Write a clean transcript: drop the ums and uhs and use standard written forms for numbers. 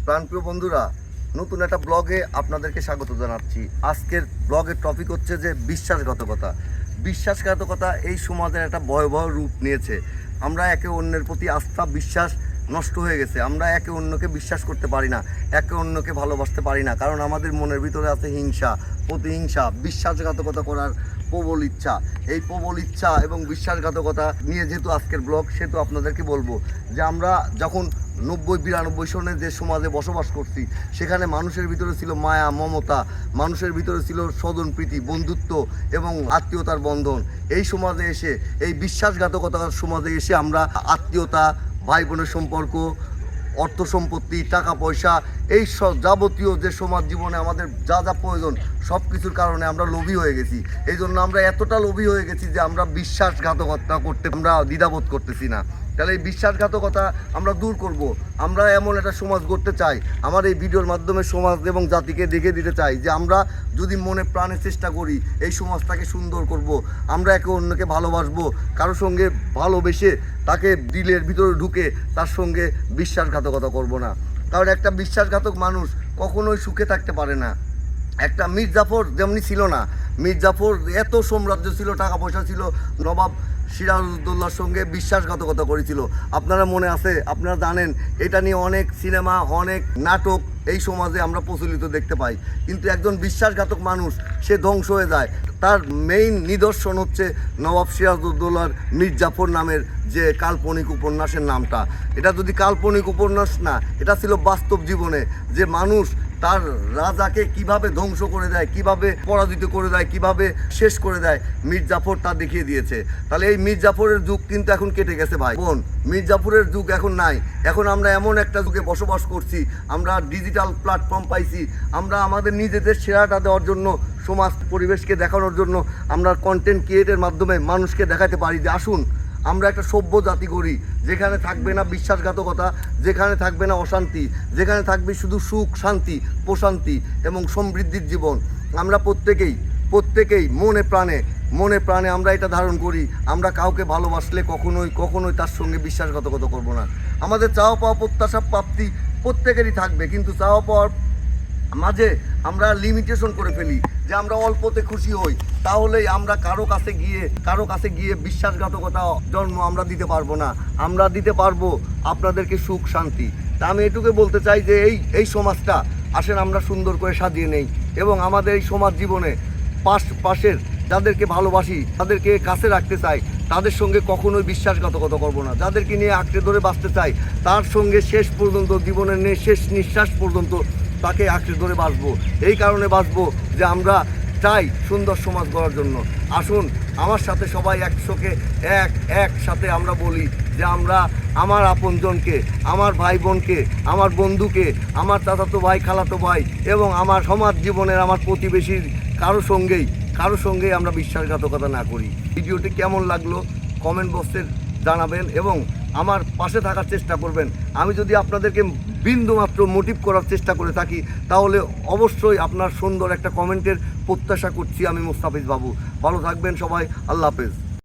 প্রাণপ্রিয় বন্ধুরা, নতুন একটা ব্লগে আপনাদেরকে স্বাগত জানাচ্ছি। আজকের ব্লগের টপিক হচ্ছে যে বিশ্বাসঘাতকতা। বিশ্বাসঘাতকতা এই সমাজের একটা ভয়াবহ রূপ নিয়েছে। আমরা একে অন্যের প্রতি আস্থা বিশ্বাস নষ্ট হয়ে গেছে। আমরা একে অন্যকে বিশ্বাস করতে পারি না, একে অন্যকে ভালোবাসতে পারি না, কারণ আমাদের মনের ভিতরে আছে হিংসা, প্রতিহিংসা, বিশ্বাসঘাতকতা করার প্রবল ইচ্ছা। এই প্রবল ইচ্ছা এবং বিশ্বাসঘাতকতা নিয়ে যেহেতু আজকের ব্লগ, সেহেতু আপনাদেরকে বলবো যে আমরা যখন 90-92 সনে যে সমাজে বসবাস করছি, সেখানে মানুষের ভিতরে ছিল মায়া, মমতা, মানুষের ভিতরে ছিল স্বজনপ্রীতি, বন্ধুত্ব এবং আত্মীয়তার বন্ধন। এই সমাজে এসে, এই বিশ্বাসঘাতকতার সমাজে এসে আমরা আত্মীয়তা, ভাই বোনের সম্পর্ক, অর্থ সম্পত্তি, টাকা পয়সা, এই সব যাবতীয় যে সমাজ জীবনে আমাদের যা যা প্রয়োজন, সব কিছুর কারণে আমরা লোভী হয়ে গেছি। এই জন্য আমরা এতটা লোভী হয়ে গেছি যে আমরা বিশ্বাসঘাতকতা করতে আমরা দ্বিধাবোধ করতেছি না। তাহলে এই বিশ্বাসঘাতকতা আমরা দূর করব। আমরা এমন একটা সমাজ গড়তে চাই, আমার এই ভিডিওর মাধ্যমে সমাজ এবং জাতিকে দেখে দিতে চাই যে আমরা যদি মনে প্রাণে চেষ্টা করি এই সমাজটাকে সুন্দর করব। আমরা একে অন্যকে ভালোবাসবো, কারোর সঙ্গে ভালোবেসে তাকে দিলের ভিতরে ঢুকে তার সঙ্গে বিশ্বাসঘাতকতা করব না। কারণ একটা বিশ্বাসঘাতক মানুষ কখনোই সুখে থাকতে পারে না। একটা মীর জাফর যেমনি ছিল না, মীর জাফর এত সাম্রাজ্য ছিল, টাকা পয়সা ছিল, নবাব সিরাজউদ্দৌলার সঙ্গে বিশ্বাসঘাতকতা করেছিল। আপনারা মনে আছে, আপনারা জানেন, এটা নিয়ে অনেক সিনেমা, অনেক নাটক এই সমাজে আমরা প্রচলিত দেখতে পাই। কিন্তু একজন বিশ্বাসঘাতক মানুষ সে ধ্বংস হয়ে যায়। তার মেইন নিদর্শন হচ্ছে নবাব সিরাজউদ্দৌলার মীর জাফর নামের যে কাল্পনিক উপন্যাসের নামটা। এটা যদি কাল্পনিক উপন্যাস না, এটা ছিল বাস্তব জীবনে যে মানুষ তার রাজাকে কিভাবে ধ্বংস করে দেয়, কিভাবে পরাজিত করে দেয়, কিভাবে শেষ করে দেয়, মীর জাফর তা দেখিয়ে দিয়েছে। তাহলে এই মীর জাফরের যুগ কিন্তু এখন কেটে গেছে ভাই বোন, মীর জাফরের যুগ এখন নাই। এখন আমরা এমন একটা যুগে বসবাস করছি, আমরা ডিজিটাল প্ল্যাটফর্ম পাইছি, আমরা আমাদের নিজেদের সেরাটা দেওয়ার জন্য, সমাজ পরিবেশকে দেখানোর জন্য আমরা কন্টেন্ট ক্রিয়েটের মাধ্যমে মানুষকে দেখাতে পারি যে আসুন আমরা একটা সভ্য জাতি করি, যেখানে থাকবে না বিশ্বাসঘাতকতা, যেখানে থাকবে না অশান্তি, যেখানে থাকবে শুধু সুখ, শান্তি, প্রশান্তি এবং সমৃদ্ধির জীবন। আমরা প্রত্যেকেই মনে প্রাণে আমরা এটা ধারণ করি, আমরা কাউকে ভালোবাসলে কখনোই তার সঙ্গে বিশ্বাসঘাতকতা করব না। আমাদের চাওয়া পাওয়া, প্রত্যাশা, প্রাপ্তি প্রত্যেকেরই থাকবে, কিন্তু চাওয়া পাওয়ার মাঝে আমরা লিমিটেশন করে ফেলি যে আমরা অল্পতে খুশি হই, তাহলেই আমরা কারো কাছে গিয়ে বিশ্বাসঘাতকতা জন্ম আমরা দিতে পারবো না। আমরা দিতে পারবো আপনাদেরকে সুখ, শান্তি। তা আমি এটুকু বলতে চাই যে এই সমাজটা আসেন আমরা সুন্দর করে সাজিয়ে নেই, এবং আমাদের এই সমাজ জীবনে পাশের যাদেরকে ভালোবাসি, তাদেরকে কাছে রাখতে চাই, তাদের সঙ্গে কখনোই বিশ্বাসঘাতকতা করব না। যাদেরকে নিয়ে আঁকড়ে ধরে বাঁচতে চাই, তার সঙ্গে শেষ পর্যন্ত, জীবনের শেষ নিঃশ্বাস পর্যন্ত তাকে আঁকড়ে ধরে বাঁচবো। এই কারণে বাঁচবো যে আমরা চাই সুন্দর সমাজ গড়ার জন্য। আসুন আমার সাথে সবাই একসাথে আমরা বলি যে আমরা আমার আপনজনকে, আমার ভাই বোনকে, আমার বন্ধুকে, আমার চাচাতো ভাই, খালাতো ভাই এবং আমার সমাজ জীবনের আমার প্রতিবেশীর কারো সঙ্গেই আমরা বিশ্বাসঘাতকতা না করি। ভিডিওটি কেমন লাগলো কমেন্ট বক্সে জানাবেন এবং আমার পাশে থাকার চেষ্টা করবেন। আমি যদি আপনাদেরকে বিন্দুমাত্র মোটিভ করার চেষ্টা করে থাকি, তাহলে অবশ্যই আপনার সুন্দর একটা কমেন্টের প্রত্যাশা করছি। আমি মোস্তাফিজ বাবু। ভালো থাকবেন সবাই। আল্লাহ হাফেজ।